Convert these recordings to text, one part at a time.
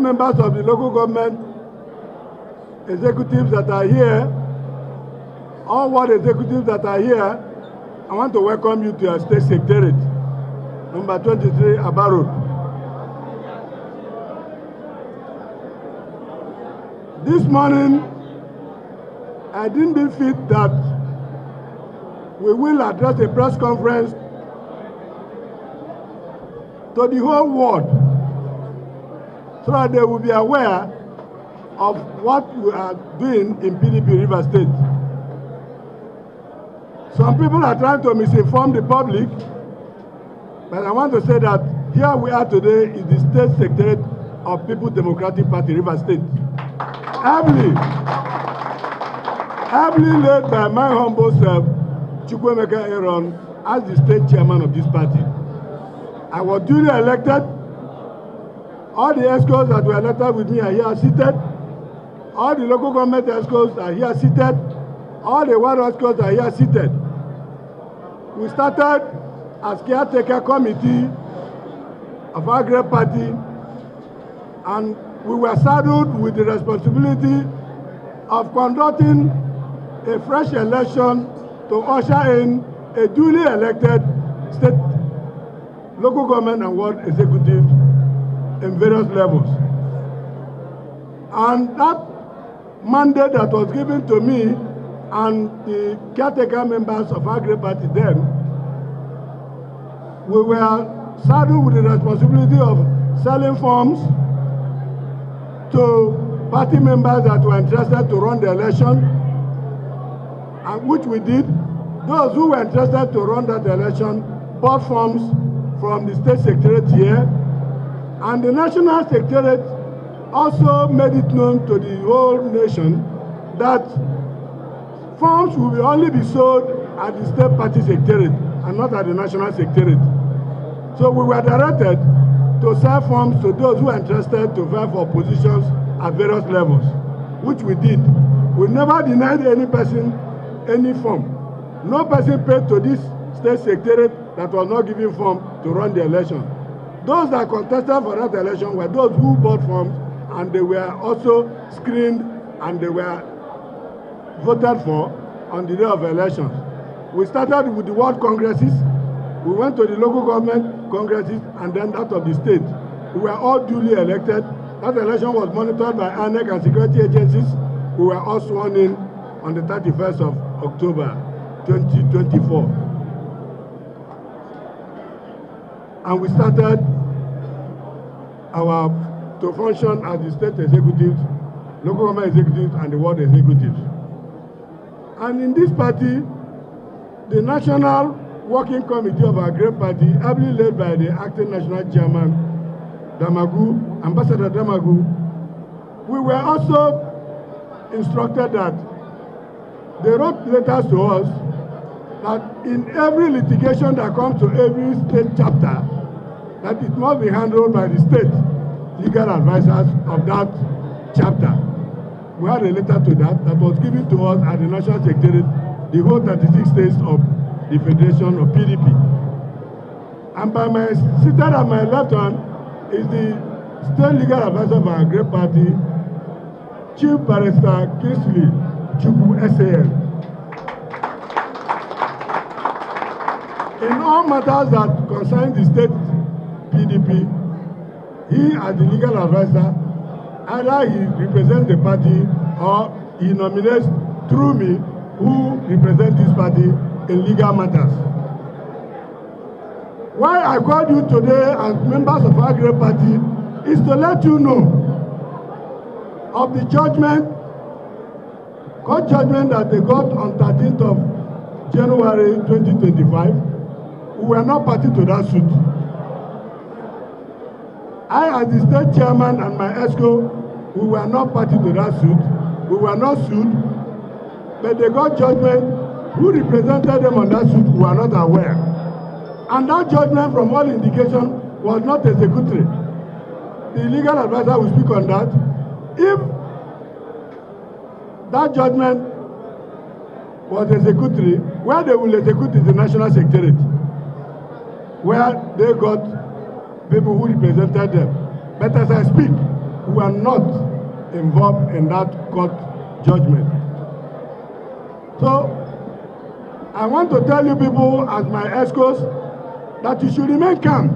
members of the local government executives that are here, all ward executives that are here, I want to welcome you to your state secretariat, number 23 Aba Road. This morning, I didn't feel that we will address a press conference to the whole world so that they will be aware of what we are doing in PDP River State. Some people are trying to misinform the public, but I want to say that here we are today is the State Secretariat of People's Democratic Party, River State. Ably led by my humble self, Chukwuemeka Aaron, as the state chairman of this party. I was duly elected. All the ESCOs that were elected with me are here seated. All the local government ESCOs are here seated. All the ward ESCOs are here seated. We started as caretaker committee of our great party, and we were saddled with the responsibility of conducting a fresh election to usher in a duly elected state, local government and ward executives in various levels. And that mandate that was given to me and the caretaker members of our great party then, we were saddled with the responsibility of selling forms to party members that were interested to run the election, and which we did. Those who were interested to run that election bought forms from the state secretariat here, and the national secretariat also made it known to the whole nation that forms will only be sold at the state party secretariat and not at the national secretariat. So we were directed to sell forms to those who are interested to vie for positions at various levels, which we did. We never denied any person any form. No person paid to this state secretariat that was not given form to run the election. Those that contested for that election were those who bought forms, and they were also screened and they were voted for on the day of elections. We started with the world congresses. We went to the local government congresses and then that of the state. We were all duly elected. That election was monitored by INEC and security agencies. We were all sworn in on the 31st of October 2024. And we started to function as the state executives, local government executives, and the ward executives. And in this party, the National Working Committee of our great party, ably led by the acting national chairman, Damagu, Ambassador Damagu, we were also instructed that they wrote letters to us that in every litigation that comes to every state chapter, that it must be handled by the state legal advisors of that chapter. We had a letter to that was given to us at the National Secretariat, the whole 36 states of the Federation of PDP. And by my seated at my left hand is the state legal advisor of our great party, Chief Barrister Kingsley Chukwu SAN. In all matters that concern the state PDP, he as the legal advisor, either he represents the party or he nominates through me who represents this party in legal matters. Why I called you today as members of our great party is to let you know of the judgment, court judgment that they got on 13th of January 2025. We were not party to that suit. I, as the state chairman and my ESCO, we were not party to that suit. We were not sued, but they got judgment. Who represented them on that suit, we were not aware. And that judgment, from all indication, was not executory. The legal advisor will speak on that. If that judgment was executory, where they will execute is the National Secretariat, where they got people who represented them. But as I speak, we were not involved in that court judgment. So, I want to tell you people as my Excos that you should remain calm.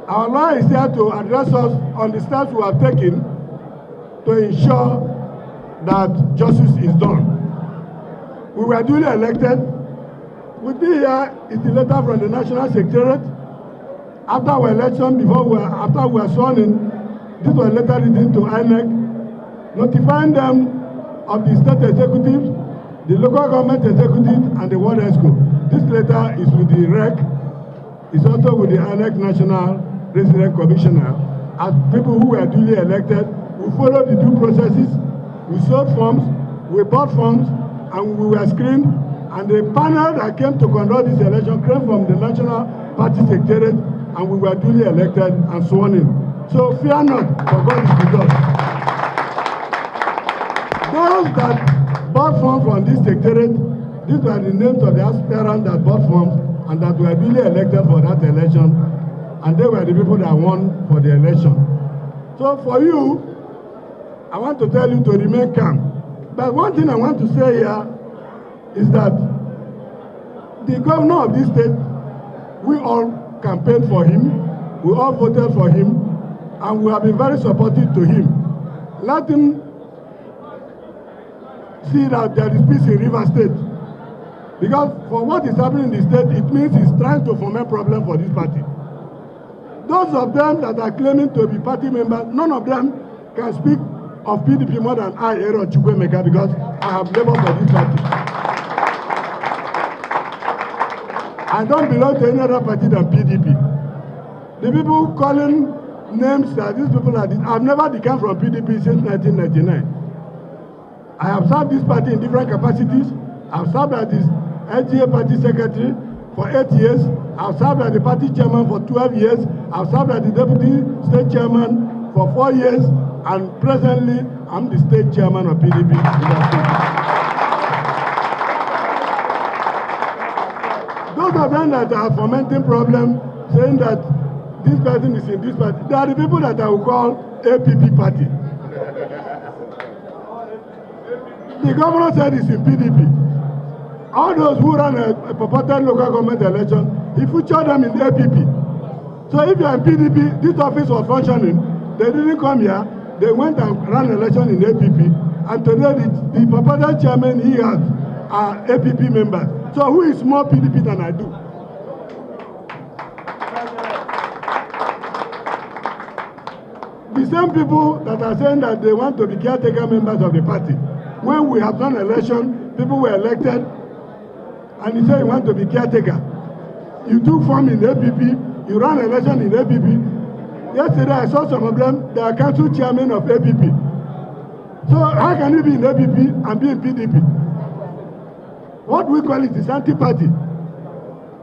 Our lawyer is here to address us on the steps we have taken to ensure that justice is done. We were duly elected. With me here is the letter from the National Secretariat. After our election, after we were sworn in, this was a letter written to INEC, notifying them of the state executive, the local government executive, and the World Exco. This letter is with the REC, it's also with the INEC National Resident Commissioner. As people who were duly elected, we followed the due processes, we sold forms, we bought forms, and we were screened, and the panel that came to conduct this election came from the National Party Secretariat, and we were duly elected and sworn in. So fear not, for God is with us. Those that bought forms from this secretariat, these were the names of the aspirants that bought forms and that were duly elected for that election, and they were the people that won for the election. So for you, I want to tell you to remain calm. But one thing I want to say here is that the governor of this state, we all campaigned for him, we all voted for him, and we have been very supportive to him. Let him see that there is peace in River State. Because for what is happening in the state, it means he's trying to foment problem for this party. Those of them that are claiming to be party members, none of them can speak of PDP more than I, Aaron Chukwemeka, because I have labored for this party. I don't belong to any other party than PDP. The people calling names that these people are, I've never declined from PDP since 1999. I have served this party in different capacities. I've served as this LGA party secretary for 8 years. I've served as the party chairman for 12 years. I've served as the deputy state chairman for 4 years. And presently, I'm the state chairman of PDP. Those of them that are fomenting problems, saying that this person is in this party, they are the people that I will call APP party. The governor said it's in PDP. All those who ran a purported local government election, he featured them in APP. So if you are in PDP, this office was functioning, they didn't come here, they went and ran election in APP, and today the purported chairman he has are APP members. So who is more PDP than I do? The same people that are saying that they want to be caretaker members of the party. When we have done election, people were elected, and you say you want to be caretaker. You took form in APP, you ran election in APP. Yesterday I saw some of them, they are council chairman of APP. So how can you be in APP and be in PDP? What we call it is anti-party.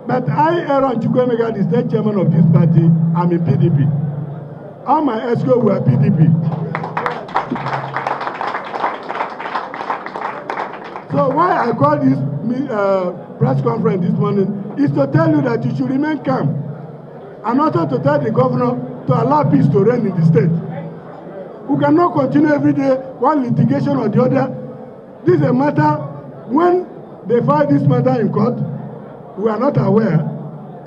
But I, Aaron Chukwemeka, the state chairman of this party, I'm in PDP. All my Exco were PDP. So why I called this press conference this morning is to tell you that you should remain calm, and also to tell the governor to allow peace to reign in the state. We cannot continue every day one litigation or the other. This is a matter, when they file this matter in court, we are not aware,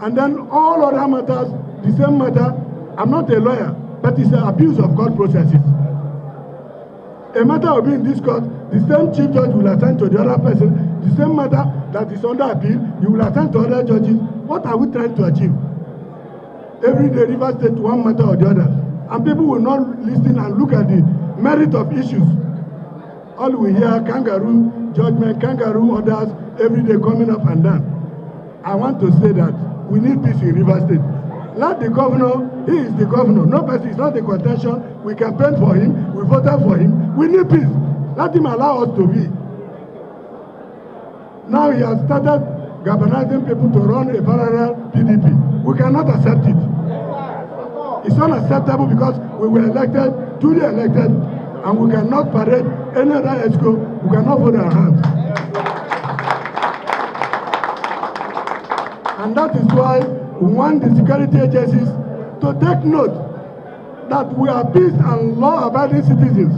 and then all other matters, the same matter. I'm not a lawyer, but it's an abuse of court processes. A matter will be in this court, the same chief judge will attend to the other person, the same matter that is under appeal, you will attend to other judges. What are we trying to achieve? Every day, River State, one matter or the other. And people will not listen and look at the merit of issues. All we hear, kangaroo judgment, kangaroo orders, every day coming up and down. I want to say that we need peace in River State. Let the governor, he is the governor. No person is not a contention. We campaigned for him, we voted for him. We need peace. Let him allow us to be. Now he has started galvanizing people to run a parallel PDP. We cannot accept it. It's unacceptable because we were elected, duly elected, and we cannot parade any other Exco. We cannot hold our hands. And that is why we want the security agencies to take note that we are peace and law-abiding citizens.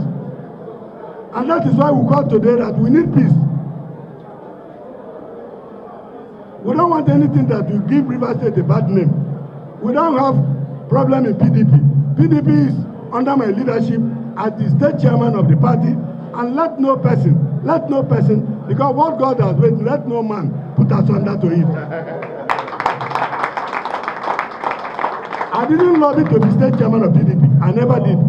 And that is why we call today that we need peace. We don't want anything that will give Rivers State a bad name. We don't have problem in PDP. PDP is under my leadership as the state chairman of the party, and let no person, because what God has made, let no man put us under to it. I didn't lobby to be state chairman of PDP. I never did.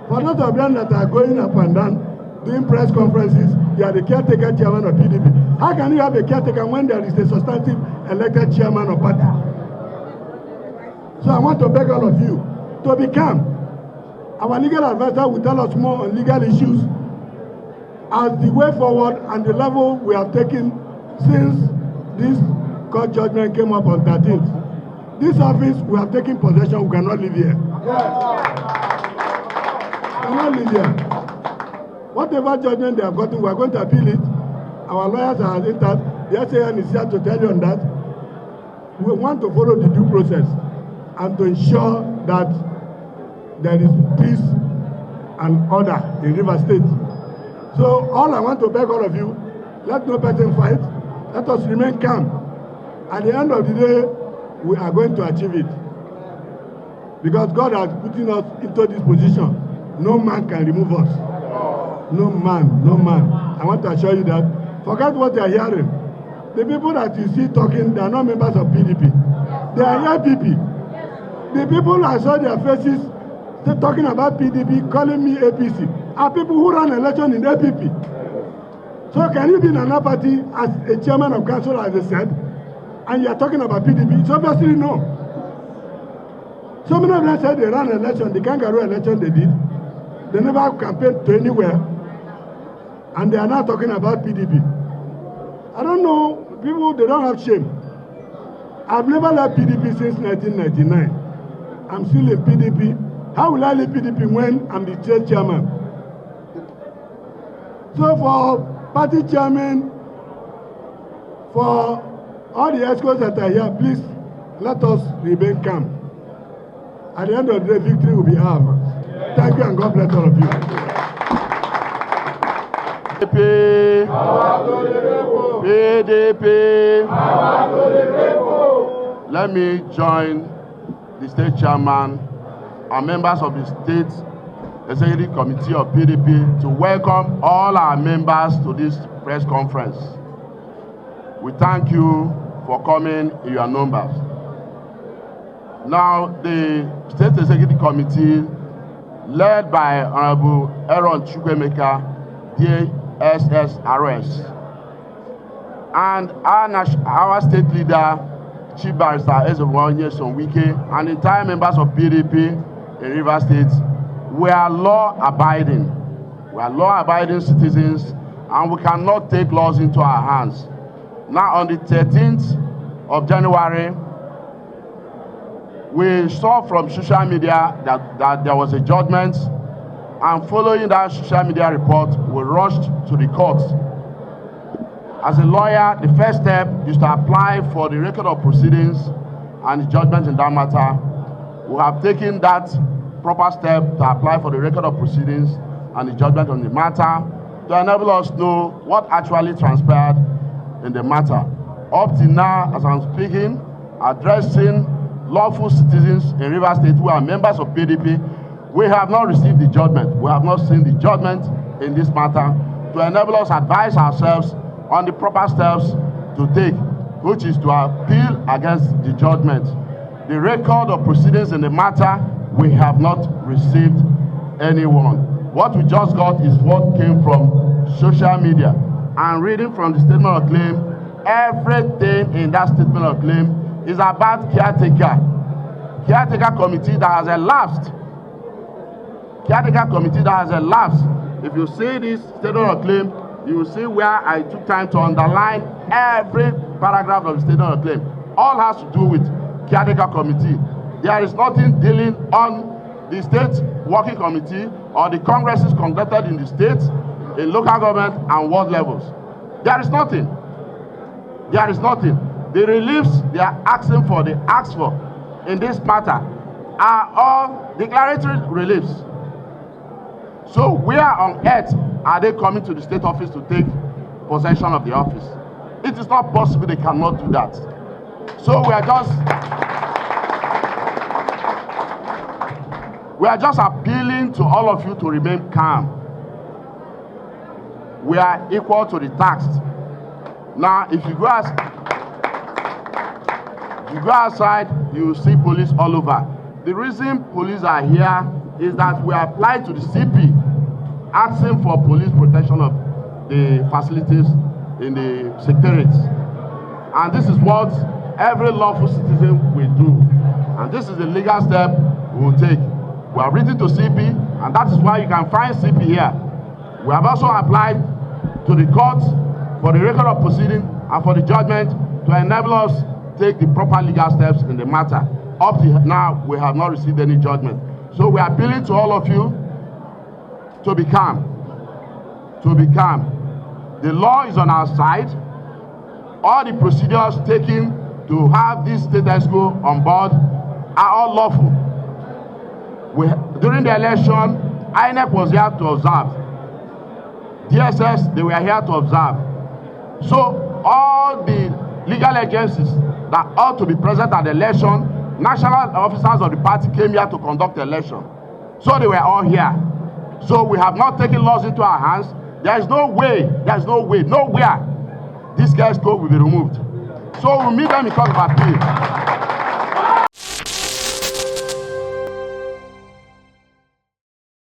For those of them that are going up and down, doing press conferences, you are the caretaker chairman of PDP. How can you have a caretaker when there is a substantive elected chairman of party? So I want to beg all of you to be calm. Our legal advisor will tell us more on legal issues as the way forward and the level we have taken since this court judgment came up on 13th. This office, we have taken possession, we cannot live here. We cannot live here. Whatever judgment they have gotten, we are going to appeal it. Our lawyers are entered. The SAN is here to tell you on that. We want to follow the due process and to ensure that there is peace and order in Rivers State. So all I want to beg all of you, let no person fight. Let us remain calm. At the end of the day, we are going to achieve it. Because God has put us into this position. No man can remove us. No man, no man. I want to assure you that. Forget what they are hearing. The people that you see talking, they are not members of PDP. They are APP. The people I saw their faces talking about PDP, calling me APC, are people who ran election in APP. So can you be in another party as a chairman of council, as I said, and you are talking about PDP? It's obviously no. So many of them said they ran election, the kangaroo election they did. They never campaigned to anywhere. And they are now talking about PDP. I don't know, people, they don't have shame. I've never left PDP since 1999. I'm still in PDP. How will I leave PDP when I'm the state chairman? So for party chairman, for all the Excos that are here, please let us remain calm. At the end of the day, victory will be ours. Thank you and God bless all of you. PDP, PDP. Let me join the state chairman and members of the State Executive Committee of PDP to welcome all our members to this press conference. We thank you for coming in your numbers. Now, the State Executive Committee, led by Honorable Aaron Chukwemeka, DSSRS, and our state leader, Chief Barrister Ezebonye Sonwike, and entire members of PDP in Rivers State, we are law-abiding. We are law-abiding citizens, and we cannot take laws into our hands. Now, on the 13th of January, we saw from social media that there was a judgment, and following that social media report, we rushed to the court. As a lawyer, the first step is to apply for the record of proceedings and the judgment in that matter. We have taken that proper step to apply for the record of proceedings and the judgment on the matter to enable us to know what actually transpired in the matter. Up to now, as I'm speaking, addressing lawful citizens in Rivers State who are members of PDP, we have not received the judgment. We have not seen the judgment in this matter to enable us to advise ourselves on the proper steps to take, which is to appeal against the judgment. The record of proceedings in the matter, we have not received anyone. What we just got is what came from social media. And reading from the statement of claim, everything in that statement of claim is about caretaker committee that has elapsed. Caretaker committee that has elapsed. If you see this statement of claim, you will see where I took time to underline every paragraph of the statement of claim. All has to do with caretaker committee. There is nothing dealing on the state working committee or the congresses conducted in the states, in local government and world levels. There is nothing. There is nothing. The reliefs they are asking for, they ask for in this matter are all declaratory reliefs. So where on earth are they coming to the state office to take possession of the office? It is not possible. They cannot do that. So we are just appealing to all of you to remain calm. We are equal to the tax. Now, if you go outside, you will see police all over. The reason police are here is that we applied to the CP asking for police protection of the facilities in the secretariats. And this is what every lawful citizen will do. And this is the legal step we will take. We have written to CP, and that is why you can find CP here. We have also applied to the courts for the record of proceeding and for the judgment to enable us take the proper legal steps in the matter. Up to now, we have not received any judgment. So we are appealing to all of you to be calm. To be calm. The law is on our side. All the procedures taken to have this state exco on board are all lawful. During the election, INEC was here to observe. DSS, they were here to observe. So all the legal agencies that ought to be present at the election, national officers of the party came here to conduct the election. So they were all here. So we have not taken laws into our hands. There is no way, nowhere this case code will be removed. So we'll meet them in court of appeal.